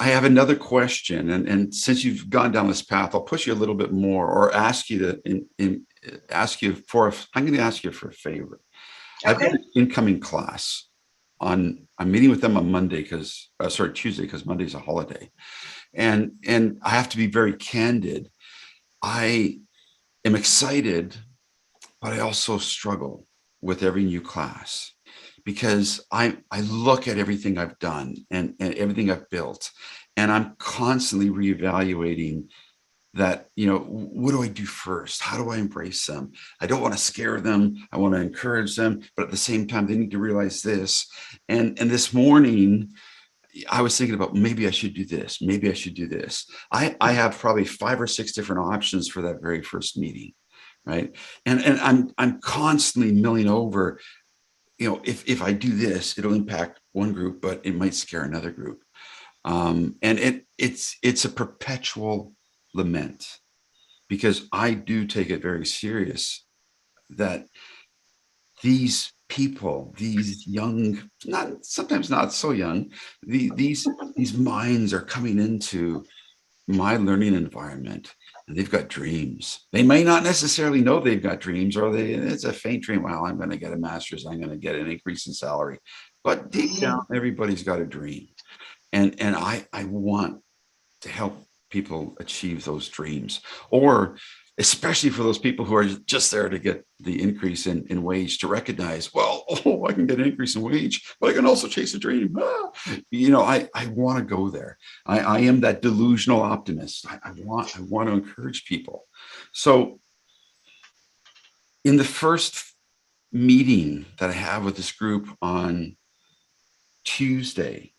I have another question, and since you've gone down this path, I'll push you a little bit more, or ask you to ask you for. I'm going to ask you for a favor. I've got Okay. an incoming class on. I'm meeting with them on Monday because, sorry, Tuesday, because Monday's a holiday, and I have to be very candid. I am excited, but I also struggle with every new class because I look at everything I've done and everything I've built, and I'm constantly reevaluating that, what do I do first? How do I embrace them? I don't want to scare them. I want to encourage them, but at the same time, they need to realize this. And this morning, I was thinking about maybe I should do this. Maybe I should do this. I have probably 5 or 6 different options for that very first meeting, right? And I'm constantly milling over. If I do this, it'll impact one group, but it might scare another group. And it's a perpetual lament, because I do take it very serious that these people, these young, not sometimes not so young, these minds are coming into my learning environment, and they've got dreams. They may not necessarily know they've got dreams, or it's a faint dream. Well, I'm going to get a master's, I'm going to get an increase in salary, but deep down, everybody's got a dream, and I want to help people achieve those dreams, or especially for those people who are just there to get the increase in wage, to recognize, well, oh, I can get an increase in wage, but I can also chase a dream. I want to go there. I am that delusional optimist. I want to encourage people. So in the first meeting that I have with this group on Tuesday,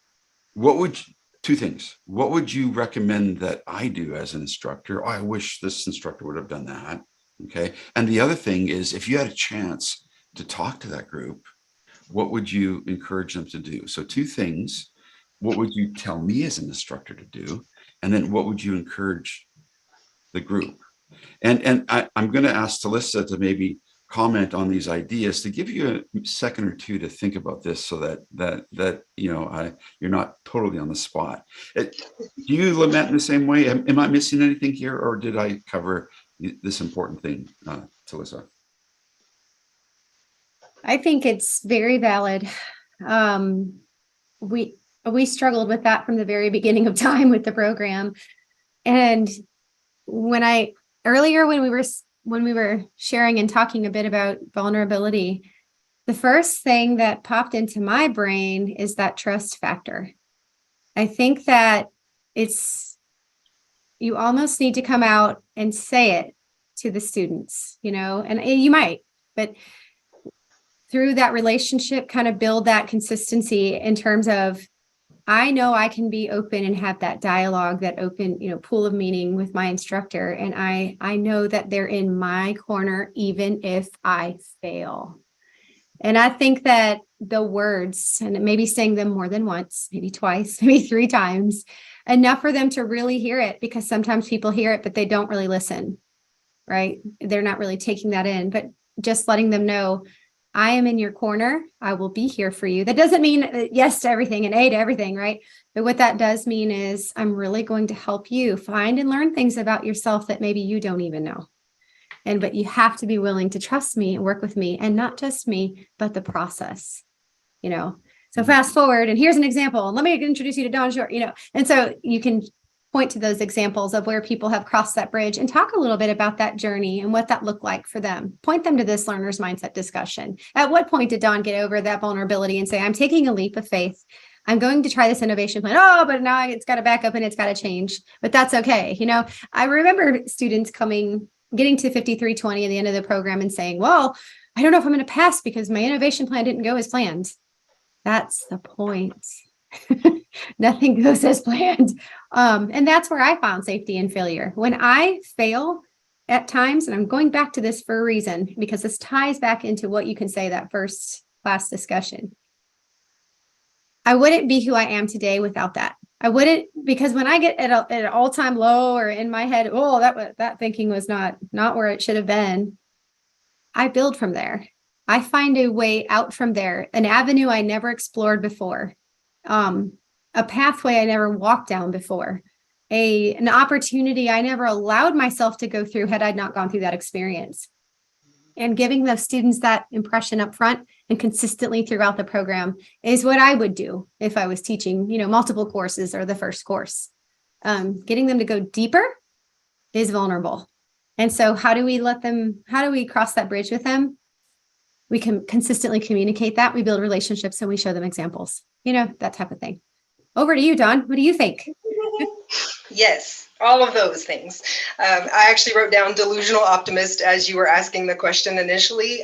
what would two things? What would you recommend that I do as an instructor? Oh, I wish this instructor would have done that. Okay. And the other thing is, if you had a chance to talk to that group, what would you encourage them to do? So 2 things. What would you tell me as an instructor to do? And then what would you encourage the group? And I'm going to ask Talissa to maybe comment on these ideas, to give you a second or two to think about this, so that you're not totally on the spot. Do you lament in the same way? Am I missing anything here, or did I cover this important thing, Talissa? I think it's very valid. Um, we we struggled with that from the very beginning of time with the program. And when I earlier when we were sharing and talking a bit about vulnerability, the first thing that popped into my brain is that trust factor. I think that it's you almost need to come out and say it to the students, and you might, but through that relationship, kind of build that consistency in terms of, I know I can be open and have that dialogue, that open, pool of meaning with my instructor. And I know that they're in my corner, even if I fail. And I think that the words, and maybe saying them more than once, maybe twice, maybe 3 times, enough for them to really hear it, because sometimes people hear it, but they don't really listen, right? They're not really taking that in, but just letting them know, I am in your corner. I will be here for you. That doesn't mean yes to everything and A to everything, right? But what that does mean is, I'm really going to help you find and learn things about yourself that maybe you don't even know. But you have to be willing to trust me and work with me, and not just me, but the process, So fast forward, and here's an example. Let me introduce you to Don Short, and so you can point to those examples of where people have crossed that bridge, and talk a little bit about that journey and what that looked like for them. Point them to this learner's mindset discussion. At what point did Don get over that vulnerability and say, I'm taking a leap of faith. I'm going to try this innovation plan. Oh, but now it's got to back up and it's got to change. But that's okay. I remember students getting to 5320 at the end of the program and saying, well, I don't know if I'm going to pass because my innovation plan didn't go as planned. That's the point. Nothing goes as planned. And that's where I found safety in failure. When I fail at times, and I'm going back to this for a reason, because this ties back into what you can say that first class discussion. I wouldn't be who I am today without that. I wouldn't, because when I get at an all-time low, or in my head, oh, that thinking was not where it should have been, I build from there. I find a way out from there, an avenue I never explored before. a pathway I never walked down before, an opportunity I never allowed myself to go through had I not gone through that experience. And giving the students that impression up front and consistently throughout the program is what I would do if I was teaching, multiple courses or the first course. Getting them to go deeper is vulnerable. And so how do we cross that bridge with them? We can consistently communicate that. We build relationships and we show them examples, that type of thing. Over to you, Dawn. What do you think? Yes, all of those things. I actually wrote down delusional optimist as you were asking the question initially.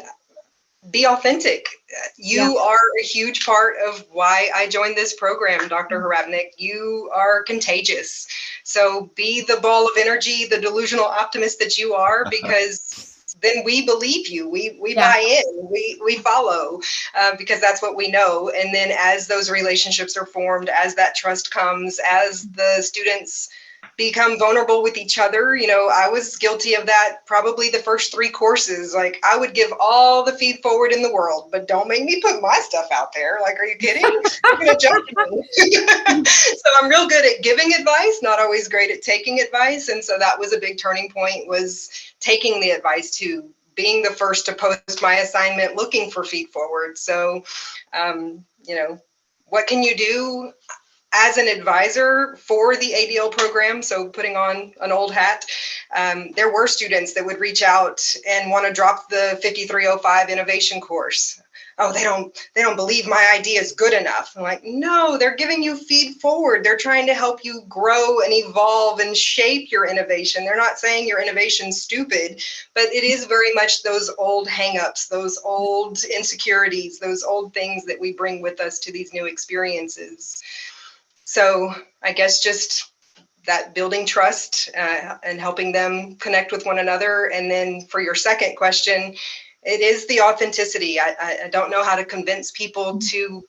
Be authentic. You are a huge part of why I joined this program, Dr. Harapnik. You are contagious. So be the ball of energy, the delusional optimist that you are, because then we believe you. We buy in, we follow, because that's what we know. And then as those relationships are formed, as that trust comes, as the students become vulnerable with each other. I was guilty of that probably the first 3 courses. Like, I would give all the feed forward in the world, but don't make me put my stuff out there. Like, are you kidding? You're gonna judge me. So I'm real good at giving advice, not always great at taking advice. And so that was a big turning point, was taking the advice, to being the first to post my assignment, looking for feed forward. So, what can you do as an advisor for the ADL program? So putting on an old hat, there were students that would reach out and want to drop the 5305 innovation course. Oh, they don't believe my idea is good enough. I'm like, no, they're giving you feed forward. They're trying to help you grow and evolve and shape your innovation. They're not saying your innovation's stupid, but it is very much those old hangups, those old insecurities, those old things that we bring with us to these new experiences. So I guess just that building trust and helping them connect with one another. And then for your second question, it is the authenticity. I don't know how to convince people to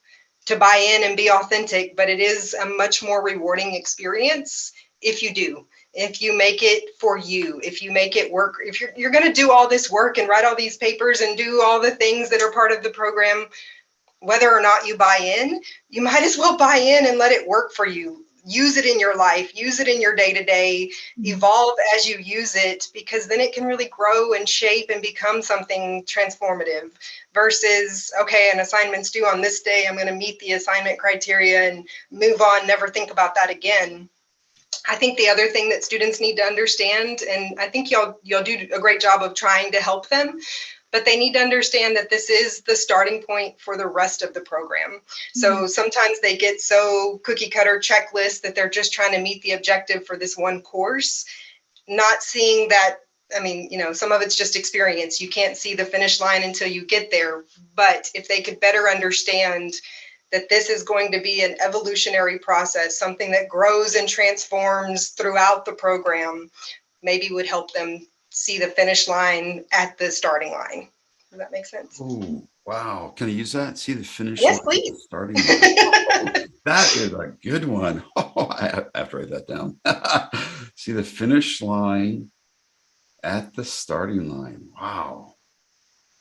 buy in and be authentic, but it is a much more rewarding experience if you do. If you make it for you, if you make it work, if you're going to do all this work and write all these papers and do all the things that are part of the program, whether or not you buy in, you might as well buy in and let it work for you. Use it in your life, use it in your day-to-day, evolve as you use it, because then it can really grow and shape and become something transformative versus, okay, an assignment's due on this day, I'm going to meet the assignment criteria and move on, never think about that again. I think the other thing that students need to understand, and I think y'all do a great job of trying to help them, but they need to understand that this is the starting point for the rest of the program. So sometimes they get so cookie cutter checklist that they're just trying to meet the objective for this one course, not seeing that, some of it's just experience. You can't see the finish line until you get there. But if they could better understand that this is going to be an evolutionary process, something that grows and transforms throughout the program, maybe would help them see the finish line at the starting line. Does that make sense? Oh, wow. Can I use that? See the finish Yes, line please. at the starting line. Oh, that is a good one. Oh, I have to write that down. See the finish line at the starting line. Wow.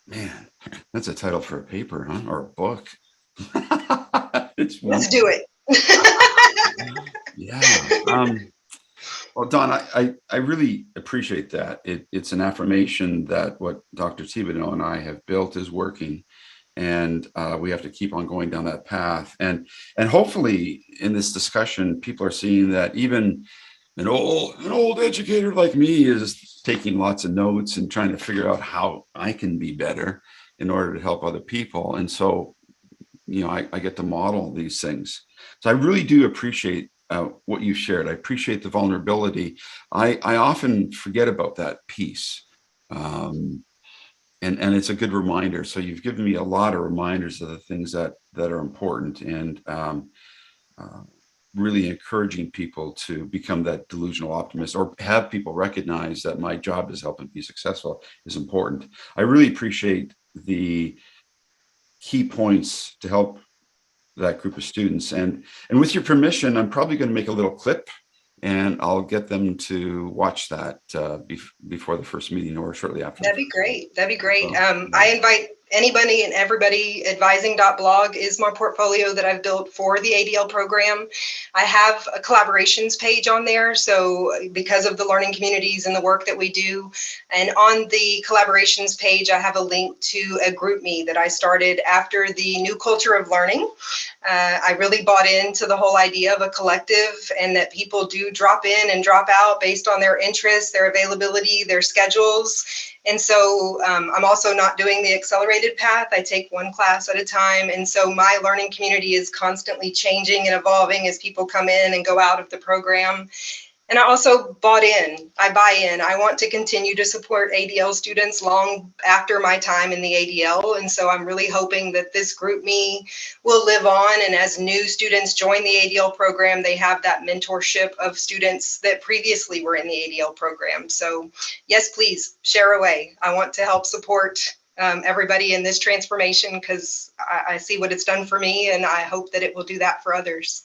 Man, that's a title for a paper, huh? Or a book. Let's do it. Yeah. Well, Don, I really appreciate that. It's an affirmation that what Dr. Thibodeau and I have built is working, and we have to keep on going down that path. And hopefully, in this discussion, people are seeing that even an old educator like me is taking lots of notes and trying to figure out how I can be better in order to help other people. And so, I get to model these things. So I really do appreciate what you shared. I appreciate the vulnerability. I often forget about that piece. And it's a good reminder. So you've given me a lot of reminders of the things that are important, and really encouraging people to become that delusional optimist, or have people recognize that my job is helping be successful is important. I really appreciate the key points to help that group of students. And with your permission, I'm probably going to make a little clip, and I'll get them to watch that before the first meeting or shortly after. That'd be great. That'd be great. I invite anybody and everybody, advising.blog is my portfolio that I've built for the ADL program. I have a collaborations page on there. So because of the learning communities and the work that we do, and on the collaborations page, I have a link to a GroupMe that I started after the new culture of learning. I really bought into the whole idea of a collective, and that people do drop in and drop out based on their interests, their availability, their schedules. And so I'm also not doing the accelerated path. I take one class at a time. And so my learning community is constantly changing and evolving as people come in and go out of the program. And I also bought in. I buy in. I want to continue to support ADL students long after my time in the ADL. And so I'm really hoping that this GroupMe will live on. And as new students join the ADL program, they have that mentorship of students that previously were in the ADL program. So yes, please share away. I want to help support everybody in this transformation, because I see what it's done for me, and I hope that it will do that for others.